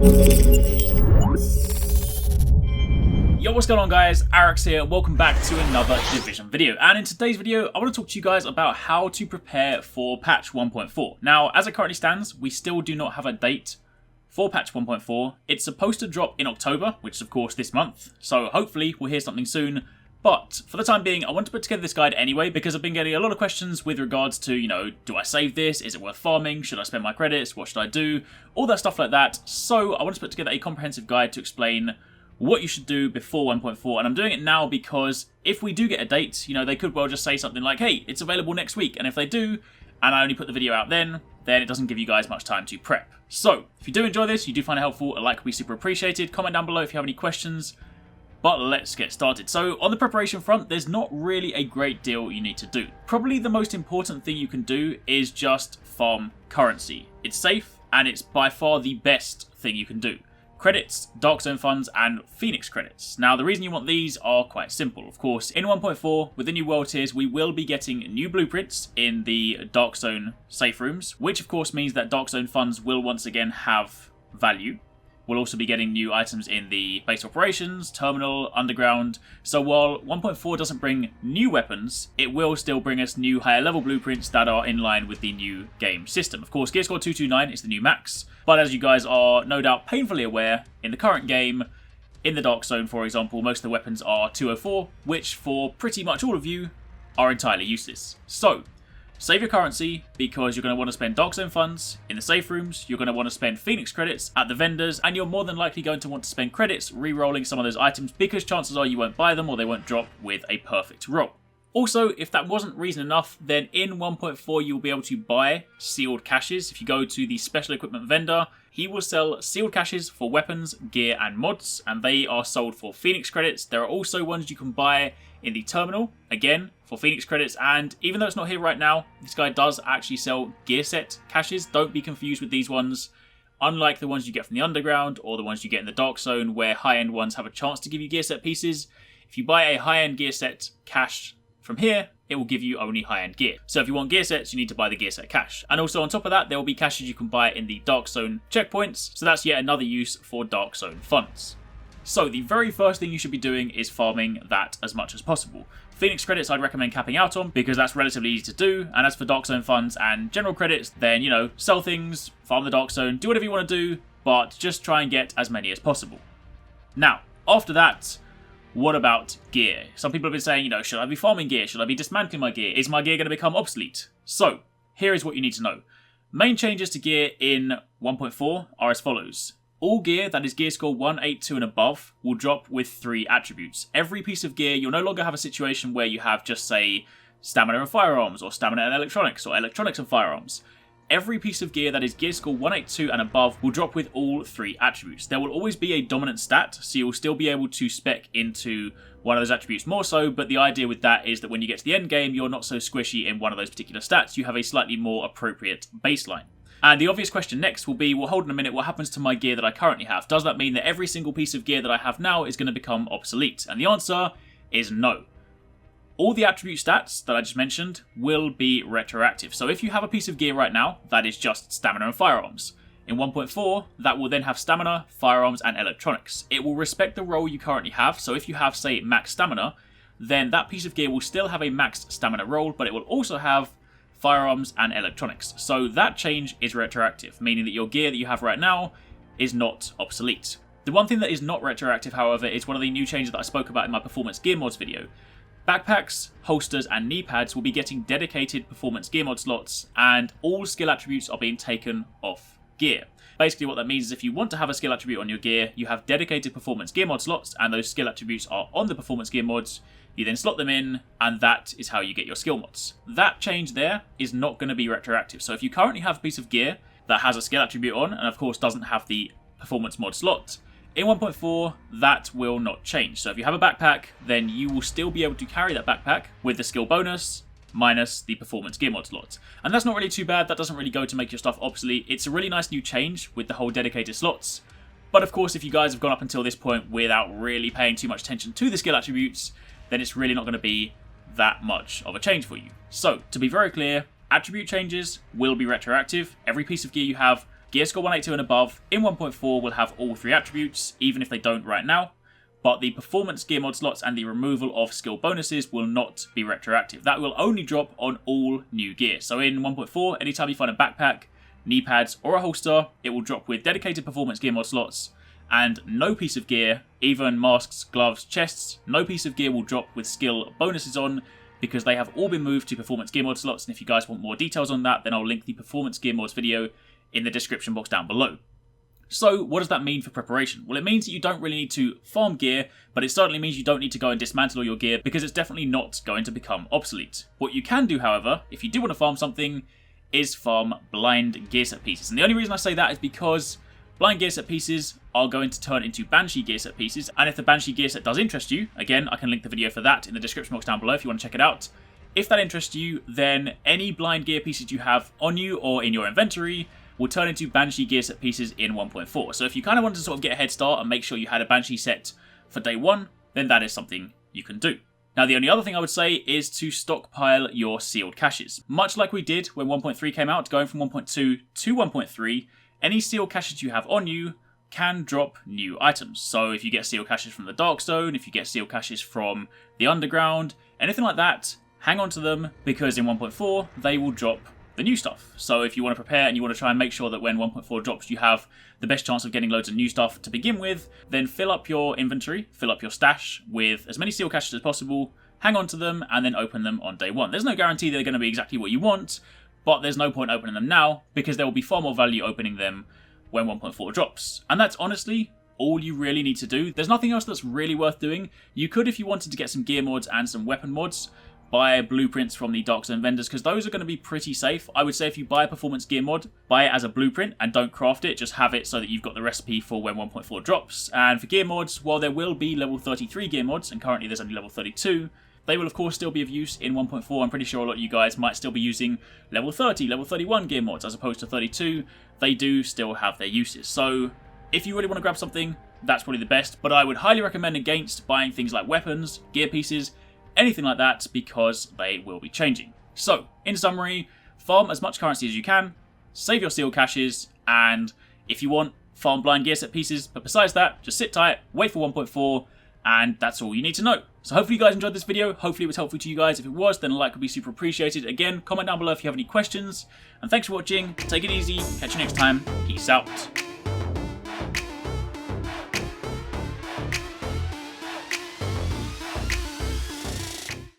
Yo, what's going on guys, Arekkz here, welcome back to another Division video, and in today's video I want to talk to you guys about how to prepare for patch 1.4. Now, as it currently stands, we still do not have a date for patch 1.4. It's supposed to drop in October, which is of course this month, so hopefully we'll hear something soon. But for the time being, I want to put together this guide anyway because I've been getting a lot of questions with regards to, you know, do I save this? Is it worth farming? Should I spend my credits? What should I do? All that stuff like that. So I want to put together a comprehensive guide to explain what you should do before 1.4, and I'm doing it now because if we do get a date, you know, they could well just say something like, hey, it's available next week, and if they do, and I only put the video out then it doesn't give you guys much time to prep. So, if you do enjoy this, you do find it helpful, a like would be super appreciated, comment down below if you have any questions, but let's get started. So, on the preparation front, there's not really a great deal you need to do. Probably the most important thing you can do is just farm currency. It's safe, and it's by far the best thing you can do. Credits, Dark Zone funds, and Phoenix credits. Now, the reason you want these are quite simple. Of course, in 1.4, with the new world tiers, we will be getting new blueprints in the Dark Zone safe rooms, which of course means that Dark Zone funds will once again have value. We'll also be getting new items in the base operations, terminal, underground. So while 1.4 doesn't bring new weapons, it will still bring us new higher level blueprints that are in line with the new game system. Of course, Gear Score 229 is the new max, but as you guys are no doubt painfully aware, in the current game, in the Dark Zone for example, most of the weapons are 204, which for pretty much all of you are entirely useless. So, save your currency because you're going to want to spend Dark Zone funds in the safe rooms, you're going to want to spend Phoenix credits at the vendors, and you're more than likely going to want to spend credits re-rolling some of those items because chances are you won't buy them or they won't drop with a perfect roll. Also, if that wasn't reason enough, then in 1.4 you'll be able to buy sealed caches. If you go to the special equipment vendor, he will sell sealed caches for weapons, gear, and mods, and they are sold for Phoenix credits. There are also ones you can buy in the terminal, again, for Phoenix credits, and even though it's not here right now, this guy does actually sell gear set caches. Don't be confused with these ones. Unlike the ones you get from the underground or the ones you get in the Dark Zone, where high-end ones have a chance to give you gear set pieces, if you buy a high-end gear set cache from here, it will give you only high-end gear. So if you want gear sets, you need to buy the gear set cache. And also on top of that, there will be caches you can buy in the Dark Zone checkpoints, so that's yet another use for Dark Zone funds. So the very first thing you should be doing is farming that as much as possible. Phoenix credits I'd recommend capping out on because that's relatively easy to do, and as for Dark Zone funds and general credits, then, you know, sell things, farm the Dark Zone, do whatever you want to do, but just try and get as many as possible. Now, after that, what about gear? Some people have been saying, you know, should I be farming gear? Should I be dismantling my gear? Is my gear going to become obsolete? So, here is what you need to know. Main changes to gear in 1.4 are as follows. All gear that is gear score 182 and above will drop with 3 attributes. Every piece of gear, you'll no longer have a situation where you have just, say, stamina and firearms, or stamina and electronics, or electronics and firearms. Every piece of gear that is gear score 182 and above will drop with all 3 attributes. There will always be a dominant stat, so you'll still be able to spec into one of those attributes more so, but the idea with that is that when you get to the end game, you're not so squishy in one of those particular stats, you have a slightly more appropriate baseline. And the obvious question next will be, well, hold on a minute, what happens to my gear that I currently have? Does that mean that every single piece of gear that I have now is going to become obsolete? And the answer is no. All the attribute stats that I just mentioned will be retroactive. So if you have a piece of gear right now that is just stamina and firearms, in 1.4 that will then have stamina, firearms, and electronics. It will respect the role you currently have. So if you have, say, max stamina, then that piece of gear will still have a max stamina role, but it will also have firearms and electronics. So that change is retroactive, meaning that your gear that you have right now is not obsolete. The one thing that is not retroactive, however, is one of the new changes that I spoke about in my performance gear mods video. Backpacks, holsters, and knee pads will be getting dedicated performance gear mod slots, and all skill attributes are being taken off gear. Basically what that means is if you want to have a skill attribute on your gear, you have dedicated performance gear mod slots, and those skill attributes are on the performance gear mods. You then slot them in, and that is how you get your skill mods. That change there is not going to be retroactive. So if you currently have a piece of gear that has a skill attribute on, and of course doesn't have the performance mod slot, in 1.4, that will not change. So if you have a backpack, then you will still be able to carry that backpack with the skill bonus, minus the performance gear mod slot. And that's not really too bad, that doesn't really go to make your stuff obsolete. It's a really nice new change with the whole dedicated slots. But of course, if you guys have gone up until this point without really paying too much attention to the skill attributes, then it's really not going to be that much of a change for you. So, to be very clear, attribute changes will be retroactive. Every piece of gear you have gear score 182 and above in 1.4 will have all 3 attributes, even if they don't right now. But the performance gear mod slots and the removal of skill bonuses will not be retroactive. That will only drop on all new gear. So in 1.4, anytime you find a backpack, knee pads, or a holster, it will drop with dedicated performance gear mod slots, and no piece of gear, even masks, gloves, chests, no piece of gear will drop with skill bonuses on, because they have all been moved to performance gear mod slots. And if you guys want more details on that, then I'll link the performance gear mods video in the description box down below. So what does that mean for preparation? Well, it means that you don't really need to farm gear, but it certainly means you don't need to go and dismantle all your gear, because it's definitely not going to become obsolete. What you can do, however, if you do want to farm something, is farm blind gear set pieces. And the only reason I say that is because blind gear set pieces are going to turn into Banshee gear set pieces, and if the Banshee gear set does interest you, again, I can link the video for that in the description box down below if you want to check it out. If that interests you, then any blind gear pieces you have on you or in your inventory will turn into Banshee gear set pieces in 1.4. So if you kind of want to sort of get a head start and make sure you had a Banshee set for day 1, then that is something you can do. Now, the only other thing I would say is to stockpile your sealed caches. Much like we did when 1.3 came out, going from 1.2 to 1.3, any sealed caches you have on you can drop new items. So if you get sealed caches from the Dark Zone, if you get sealed caches from the Underground, anything like that, hang on to them, because in 1.4 they will drop the new stuff. So if you want to prepare and you want to try and make sure that when 1.4 drops you have the best chance of getting loads of new stuff to begin with, then fill up your inventory, fill up your stash with as many sealed caches as possible, hang on to them, and then open them on day 1. There's no guarantee they're going to be exactly what you want, but there's no point opening them now, because there will be far more value opening them when 1.4 drops. And that's honestly all you really need to do. There's nothing else that's really worth doing. You could, if you wanted to get some gear mods and some weapon mods, buy blueprints from the Dark Zone vendors, because those are going to be pretty safe. I would say if you buy a performance gear mod, buy it as a blueprint and don't craft it, just have it so that you've got the recipe for when 1.4 drops. And for gear mods, while there will be level 33 gear mods, and currently there's only level 32, they will of course still be of use in 1.4. I'm pretty sure a lot of you guys might still be using level 30, level 31 gear mods as opposed to 32. They do still have their uses. So if you really want to grab something, that's probably the best, but I would highly recommend against buying things like weapons, gear pieces, anything like that, because they will be changing. So, in summary, farm as much currency as you can, save your sealed caches, and if you want, farm blind gear set pieces, but besides that, just sit tight, wait for 1.4, and that's all you need to know. So hopefully you guys enjoyed this video, hopefully it was helpful to you guys. If it was, then a like would be super appreciated. Again, comment down below if you have any questions, and thanks for watching, take it easy, catch you next time, peace out.